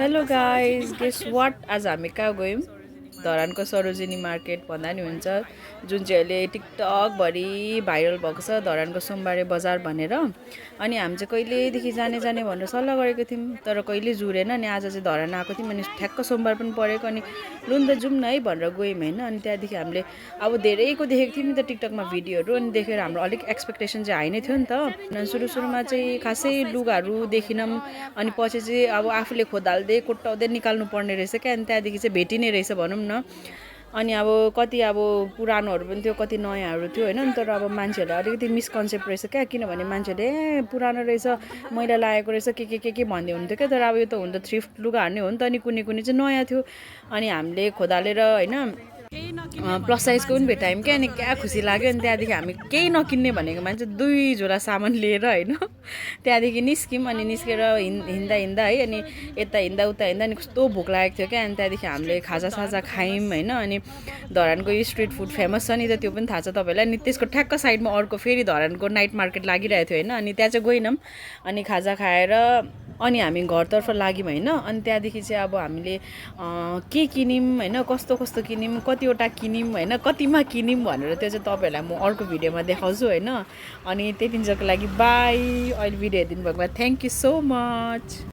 Hello guys guess what आज हामी कहाँ गयौँ धरानको सरोजिनी मार्केट भन्दा नि हुन्छ जुन चाहिँ अहिले टिकटकभरि भाइरल भएको छ धरानको सोमबारे बजार भनेर अनि हामी चाहिँ कहिलेदेखि जाने भनेर सल्लाह गरेको थियौँ तर कहिले जुरेन अनि आज चाहिँ धरान आएको थियौँ अनि ठ्याक्क सोमबार पनि परेको अनि लु त जाउँ न है भनेर गयौँ होइन अनि त्यहाँदेखि हामीले अब धेरैको देखेको थियौँ नि त टिकटकमा भिडियोहरू अनि देखेर हाम्रो अलिक एक्सपेक्टेसन चाहिँ हाई नै थियो नि त सुरुमा चाहिँ खासै लुगाहरू देखिनौँ अनि पछि चाहिँ अब आफूले खोदाल्दै कोट्टाउँदै निकाल्नु पर्ने रहेछ क्या अनि त्यहाँदेखि चाहिँ भेटिने रहेछ भनौँ न अनि अब कति अब पुरानोहरू पनि थियो कति नयाँहरू थियो होइन तर अब मान्छेहरूलाई अलिकति मिसकन्सेप्ट रहेछ क्या किनभने मान्छेले पुरानो रहेछ मैला लागेको रहेछ के भन्दै हुन्थ्यो क्या तर अब यो त हुन त थ्रिफ्ट लुगाहरू नै हो नि त अनि कुनै चाहिँ नयाँ थियो अनि हामीले खोदालेर होइन प्लस साइजको पनि भेटायौँ क्या अनि क्या खुसी लाग्यो अनि त्यहाँदेखि हामी केही नकिन्ने भनेको मान्छे 2 झोला सामान लिएर होइन त्यहाँदेखि निस्क्यौँ अनि निस्केर हिँड्दा है अनि यता हिँड्दा उता हिँड्दा अनि कस्तो भोक लागेको थियो क्या अनि त्यहाँदेखि हामीले खाजा खायौँ होइन अनि धरानको यो स्ट्रिट फुड फेमस छ नि त त्यो पनि थाहा छ तपाईँलाई अनि त्यसको ठ्याक्क साइडमा अर्को फेरि धरानको नाइट मार्केट लागिरहेको थियो होइन अनि त्यहाँ चाहिँ गएनौँ अनि खाजा खाएर अनि हामी घरतर्फ लाग्यौँ होइन अनि त्यहाँदेखि चाहिँ अब हामीले के किन्यौँ होइन कस्तो किन्यौँ कतिवटा किन्यौँ होइन कतिमा किन्यौँ भनेर त्यो चाहिँ तपाईँहरूलाई म अर्को भिडियोमा देखाउँछु होइन अनि त्यति दिनको लागि बाई अहिले भिडियो हेरिदिनु भएको थ्याङ्क यू सो मच।